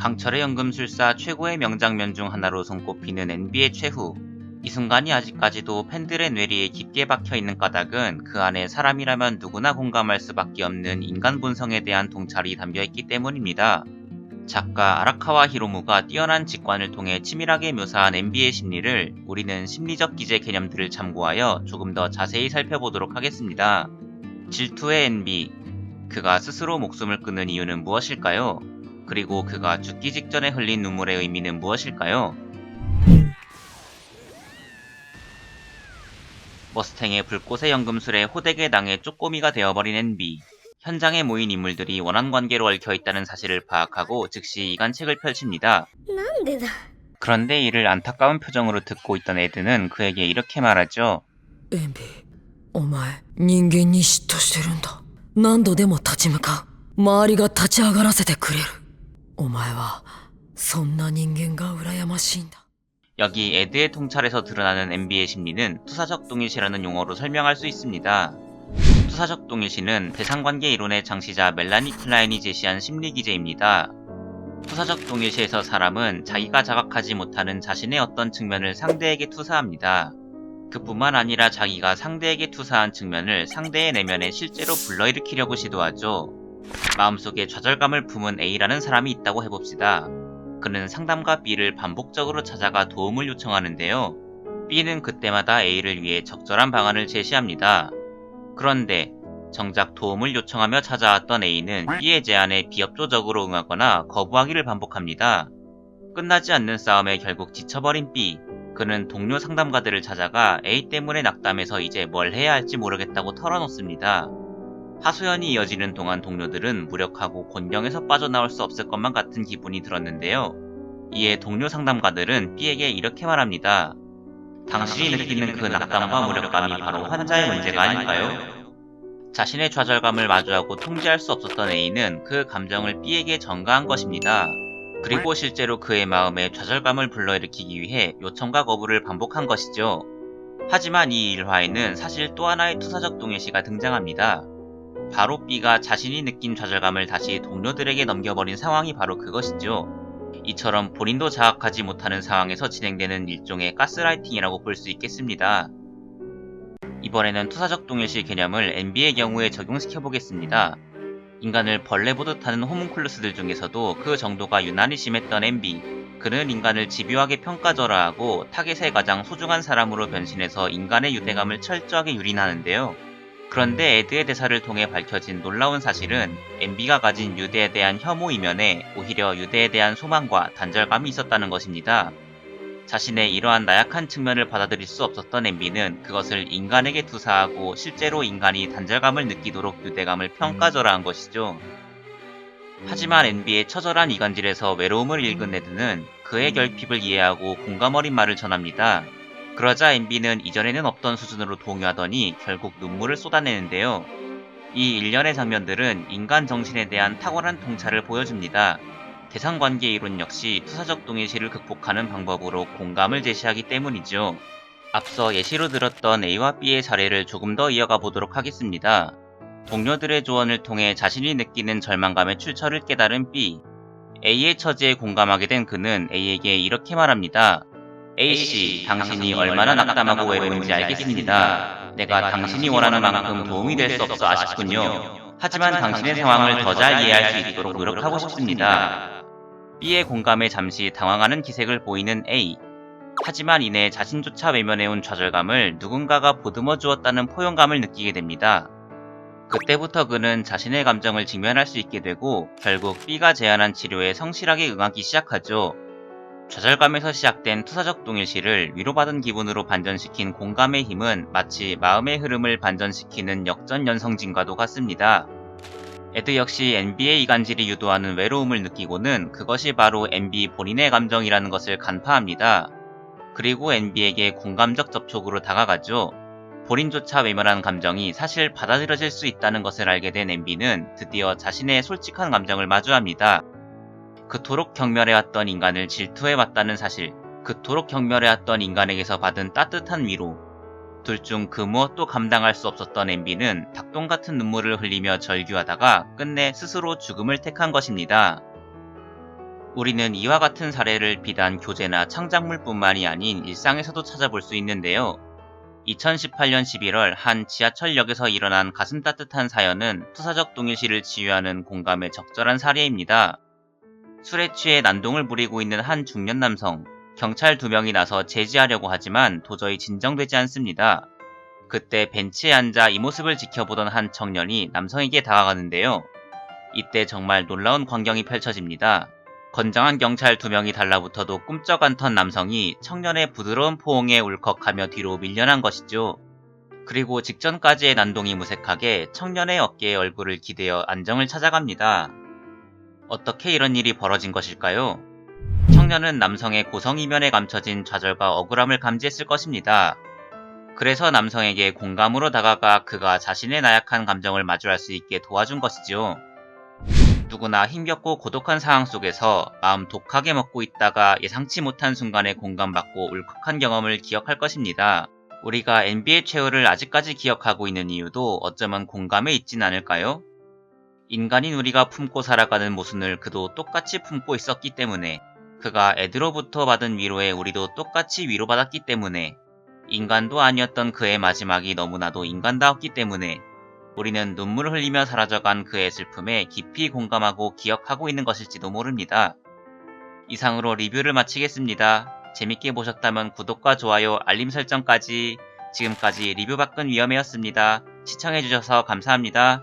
강철의 연금술사 최고의 명장면 중 하나로 손꼽히는 NBA 최후. 이 순간이 아직까지도 팬들의 뇌리에 깊게 박혀있는 까닭은 그 안에 사람이라면 누구나 공감할 수밖에 없는 인간 본성에 대한 통찰이 담겨있기 때문입니다. 작가 아라카와 히로무가 뛰어난 직관을 통해 치밀하게 묘사한 NB의 심리를 우리는 심리적 기제 개념들을 참고하여 조금 더 자세히 살펴보도록 하겠습니다. 질투의 NB. 그가 스스로 목숨을 끊는 이유는 무엇일까요? 그리고 그가 죽기 직전에 흘린 눈물의 의미는 무엇일까요? 머스탱의 불꽃의 연금술에 호되게 당해 쪼꼬미가 되어버린 NB. 현장에 모인 인물들이 원한관계로 얽혀있다는 사실을 파악하고 즉시 이간책을 펼칩니다. 그런데 이를 안타까운 표정으로 듣고 있던 에드는 그에게 이렇게 말하죠. エンビー、お前、人間に嫉妬してるんだ。何度でも立ち向かう。周りが立ち上がらせてくれる。お前は、そんな人間が羨ましいんだ。 여기 에드의 통찰에서 드러나는 NB의 심리는 투사적 동일시라는 용어로 설명할 수 있습니다. 투사적 동일시는 대상관계 이론의 창시자 멜라니 클라인이 제시한 심리 기제입니다. 투사적 동일시에서 사람은 자기가 자각하지 못하는 자신의 어떤 측면을 상대에게 투사합니다. 그뿐만 아니라 자기가 상대에게 투사한 측면을 상대의 내면에 실제로 불러일으키려고 시도하죠. 마음속에 좌절감을 품은 A라는 사람이 있다고 해봅시다. 그는 상담가 B를 반복적으로 찾아가 도움을 요청하는데요. B는 그때마다 A를 위해 적절한 방안을 제시합니다. 그런데 정작 도움을 요청하며 찾아왔던 A는 B의 제안에 비협조적으로 응하거나 거부하기를 반복합니다. 끝나지 않는 싸움에 결국 지쳐버린 B. 그는 동료 상담가들을 찾아가 A 때문에 낙담해서 이제 뭘 해야 할지 모르겠다고 털어놓습니다. 하소연이 이어지는 동안 동료들은 무력하고 곤경에서 빠져나올 수 없을 것만 같은 기분이 들었는데요. 이에 동료 상담가들은 B에게 이렇게 말합니다. 당신이 느끼는 그 낙담과 무력감이 바로 환자의 문제가 아닐까요? 자신의 좌절감을 마주하고 통제할 수 없었던 A는 그 감정을 B에게 전가한 것입니다. 그리고 실제로 그의 마음에 좌절감을 불러일으키기 위해 요청과 거부를 반복한 것이죠. 하지만 이 일화에는 사실 또 하나의 투사적 동일시가 등장합니다. 바로 B가 자신이 느낀 좌절감을 다시 동료들에게 넘겨버린 상황이 바로 그것이죠. 이처럼 본인도 자각하지 못하는 상황에서 진행되는 일종의 가스라이팅이라고 볼 수 있겠습니다. 이번에는 투사적 동일시 개념을 NB의 경우에 적용시켜 보겠습니다. 인간을 벌레 보듯 하는 호문클루스들 중에서도 그 정도가 유난히 심했던 NB. 그는 인간을 집요하게 평가절하하고 타겟의 가장 소중한 사람으로 변신해서 인간의 유대감을 철저하게 유린하는데요. 그런데 에드의 대사를 통해 밝혀진 놀라운 사실은 NB가 가진 유대에 대한 혐오 이면에 오히려 유대에 대한 소망과 단절감이 있었다는 것입니다. 자신의 이러한 나약한 측면을 받아들일 수 없었던 NB는 그것을 인간에게 투사하고 실제로 인간이 단절감을 느끼도록 유대감을 평가절하한 것이죠. 하지만 NB의 처절한 이간질에서 외로움을 읽은 에드는 그의 결핍을 이해하고 공감 어린 말을 전합니다. 그러자 NB는 이전에는 없던 수준으로 동요하더니 결국 눈물을 쏟아내는데요. 이 일련의 장면들은 인간 정신에 대한 탁월한 통찰을 보여줍니다. 대상관계 이론 역시 투사적 동일시를 극복하는 방법으로 공감을 제시하기 때문이죠. 앞서 예시로 들었던 A와 B의 사례를 조금 더 이어가 보도록 하겠습니다. 동료들의 조언을 통해 자신이 느끼는 절망감의 출처를 깨달은 B. A의 처지에 공감하게 된 그는 A에게 이렇게 말합니다. A씨, 당신이 얼마나 낙담하고 외로운지 알겠습니다. 내가 당신이 원하는 만큼 도움이 될 수 없어 아쉽군요. 하지만 당신의 상황을 더 잘 이해할 수 있도록 노력하고 싶습니다. B의 공감에 잠시 당황하는 기색을 보이는 A. 하지만 이내 자신조차 외면해온 좌절감을 누군가가 보듬어 주었다는 포용감을 느끼게 됩니다. 그때부터 그는 자신의 감정을 직면할 수 있게 되고 결국 B가 제안한 치료에 성실하게 응하기 시작하죠. 좌절감에서 시작된 투사적 동일시를 위로받은 기분으로 반전시킨 공감의 힘은 마치 마음의 흐름을 반전시키는 역전연성진과도 같습니다. 에드 역시 NB의 이간질이 유도하는 외로움을 느끼고는 그것이 바로 NB 본인의 감정이라는 것을 간파합니다. 그리고 NB에게 공감적 접촉으로 다가가죠. 본인조차 외면한 감정이 사실 받아들여질 수 있다는 것을 알게 된 NB는 드디어 자신의 솔직한 감정을 마주합니다. 그토록 경멸해왔던 인간을 질투해왔다는 사실, 그토록 경멸해왔던 인간에게서 받은 따뜻한 위로, 둘 중 그 무엇도 감당할 수 없었던 NB는 닭똥 같은 눈물을 흘리며 절규하다가 끝내 스스로 죽음을 택한 것입니다. 우리는 이와 같은 사례를 비단 교재나 창작물뿐만이 아닌 일상에서도 찾아볼 수 있는데요. 2018년 11월 한 지하철역에서 일어난 가슴 따뜻한 사연은 투사적 동일시를 치유하는 공감의 적절한 사례입니다. 술에 취해 난동을 부리고 있는 한 중년 남성. 경찰 2명이 나서 제지하려고 하지만 도저히 진정되지 않습니다. 그때 벤치에 앉아 이 모습을 지켜보던 한 청년이 남성에게 다가가는데요. 이때 정말 놀라운 광경이 펼쳐집니다. 건장한 경찰 2명이 달라붙어도 꿈쩍 않던 남성이 청년의 부드러운 포옹에 울컥하며 뒤로 밀려난 것이죠. 그리고 직전까지의 난동이 무색하게 청년의 어깨에 얼굴을 기대어 안정을 찾아갑니다. 어떻게 이런 일이 벌어진 것일까요? 청년은 남성의 고성 이면에 감춰진 좌절과 억울함을 감지했을 것입니다. 그래서 남성에게 공감으로 다가가 그가 자신의 나약한 감정을 마주할 수 있게 도와준 것이죠. 누구나 힘겹고 고독한 상황 속에서 마음 독하게 먹고 있다가 예상치 못한 순간에 공감받고 울컥한 경험을 기억할 것입니다. 우리가 NBA 최후를 아직까지 기억하고 있는 이유도 어쩌면 공감에 있진 않을까요? 인간인 우리가 품고 살아가는 모순을 그도 똑같이 품고 있었기 때문에, 그가 에드로부터 받은 위로에 우리도 똑같이 위로받았기 때문에, 인간도 아니었던 그의 마지막이 너무나도 인간다웠기 때문에 우리는 눈물을 흘리며 사라져간 그의 슬픔에 깊이 공감하고 기억하고 있는 것일지도 모릅니다. 이상으로 리뷰를 마치겠습니다. 재밌게 보셨다면 구독과 좋아요, 알림 설정까지. 지금까지 리뷰 바꾼 위험이었습니다. 시청해주셔서 감사합니다.